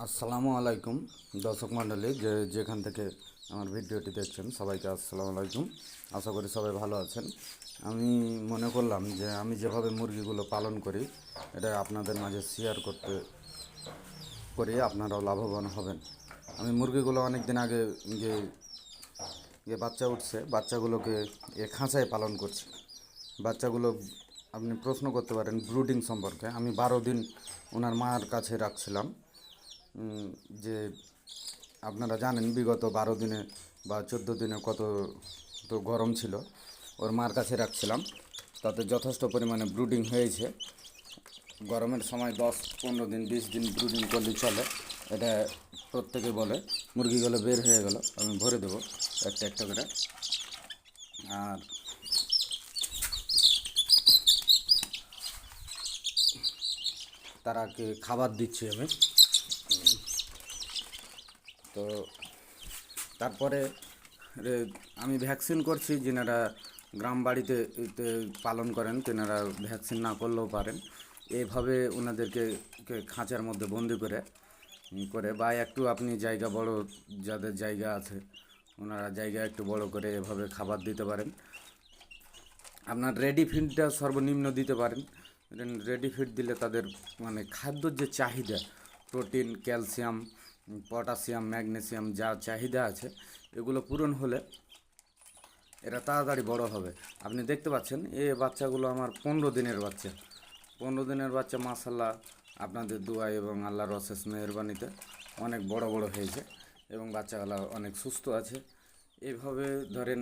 আসসালামু আলাইকুম দর্শক মণ্ডলী, যেখান থেকে আমার ভিডিওটি দেখছেন সবাইকে আসসালামু আলাইকুম। আশা করি সবাই ভালো আছেন। আমি মনে করলাম যে আমি যেভাবে মুরগিগুলো পালন করি এটা আপনাদের মাঝে শেয়ার করি, আপনারাও লাভবান হবেন। আমি মুরগিগুলো অনেক দিন আগে যে বাচ্চা উঠছে, বাচ্চাগুলোকে খাঁচায় পালন করছি। বাচ্চাগুলো আপনি প্রশ্ন করতে পারেন ব্রুডিং সম্পর্কে। আমি 12 দিন ওনার মার কাছে রাখছিলাম। যে আপনারা জানেন বিগত 12 দিনে বা 14 দিনে কত তো গরম ছিল, ওর মার কাছে রাখছিলাম, তাতে যথেষ্ট পরিমাণে ব্রুডিং হয়েছে। গরমের সময় 10-15 দিন 20 দিন ব্রুডিং করলে চলে, এটা প্রত্যেকে বলে। মুরগিগুলো বের হয়ে গেল, আমি ভরে দেবো একটা একটা করে। আর তারাকে খাবার দিচ্ছি আমি। তো তারপরে আমি ভ্যাকসিন করছি। যেনারা গ্রাম বাড়িতে পালন করেন তেনারা ভ্যাকসিন না করলেও পারেন। এইভাবে ওনাদেরকে খাঁচার মধ্যে বন্দি করে বা একটু আপনি জায়গা বড়, যাদের জায়গা আছে ওনারা জায়গা একটু বড় করে এভাবে খাবার দিতে পারেন। আপনার রেডি ফিডটা সর্বনিম্ন দিতে পারেন। রেডি ফিড দিলে তাদের মানে খাদ্যর যে চাহিদা, প্রোটিন, ক্যালসিয়াম, পটাশিয়াম, ম্যাগনেসিয়াম যা চাহিদা আছে, এগুলো পূরণ হলে এরা তাড়াতাড়ি বড় হবে। আপনি দেখতে পাচ্ছেন বাচ্চাগুলো আমার 15 দিনের বাচ্চা। 15 দিনের বাচ্চা মাশাআল্লাহ আপনাদের দোয়া এবং আল্লাহর অশেষ মেহেরবানিতে অনেক বড় বড় হয়েছে এবং বাচ্চাগুলো অনেক সুস্থ আছে। এইভাবে ধরেন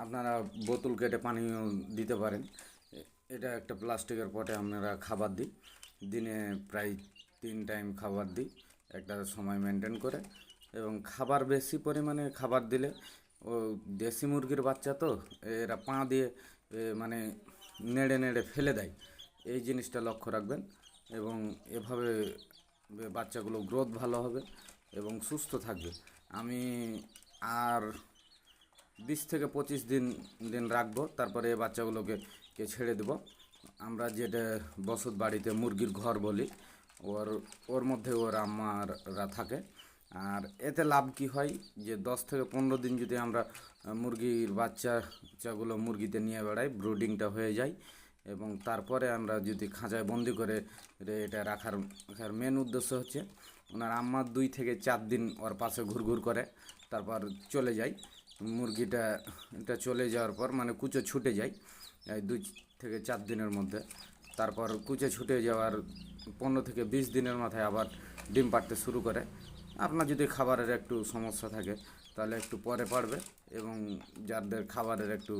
আপনারা বোতল কেটে পানিও দিতে পারেন। এটা একটা প্লাস্টিকের পটে আপনারা খাবার দিই, দিনে প্রায় 3 টাইম খাবার দিই একটা সময় মেনটেন করে। এবং খাবার বেশি পরিমাণে খাবার দিলে, ও দেশি মুরগির বাচ্চা তো এরা পা দিয়ে মানে নেড়ে নেড়ে ফেলে দেয়, এই জিনিসটা লক্ষ্য রাখবেন। এবং এভাবে বাচ্চাগুলো গ্রোথ ভালো হবে এবং সুস্থ থাকবে। আমি আর 20 থেকে 25 দিন রাখবো, তারপরে এই বাচ্চাগুলোকে ছেড়ে দেবো। আমরা যেটা বসত বাড়িতে মুরগির ঘর বলি, ওর মধ্যে ওর আম্মারা থাকে। আর এতে লাভ কি হয় যে 10 থেকে 15 দিন যদি আমরা মুরগির বাচ্চাগুলো মুরগিতে নিয়ে বেড়াই, ব্রুডিংটা হয়ে যায়। এবং তারপরে আমরা যদি খাঁচায় বন্দি করে এটা রাখার মেন উদ্দেশ্য হচ্ছে ওনার আম্মা 2 থেকে 4 দিন ওর পাশে ঘুরঘুর করে, তারপর চলে যায়। এটা চলে যাওয়ার পর মানে কুচো ছুটে যায় এই 2 থেকে 4 দিনের মধ্যে। তারপর কুচে ছুটে যাওয়ার 15 থেকে 20 দিনের মাথায় আবার ডিম পাড়তে শুরু করে। আপনার যদি খাবারের একটু সমস্যা থাকে তাহলে একটু পরে পারবে। এবং যাদের খাবারের একটু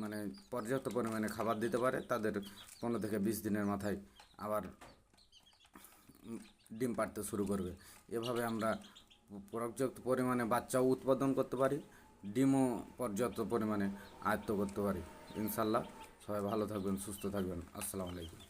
মানে পর্যাপ্ত পরিমাণে খাবার দিতে পারে তাদের 15 থেকে 20 দিনের মাথায় আবার ডিম পাড়তে শুরু করবে। এভাবে আমরা পর্যাপ্ত পরিমাণে বাচ্চাও উৎপাদন করতে পারি, ডিমও পর্যাপ্ত পরিমাণে আয়ত্ত করতে পারি। ইনশাল্লাহ সবাই ভালো থাকবেন, সুস্থ থাকবেন। আসসালামু আলাইকুম।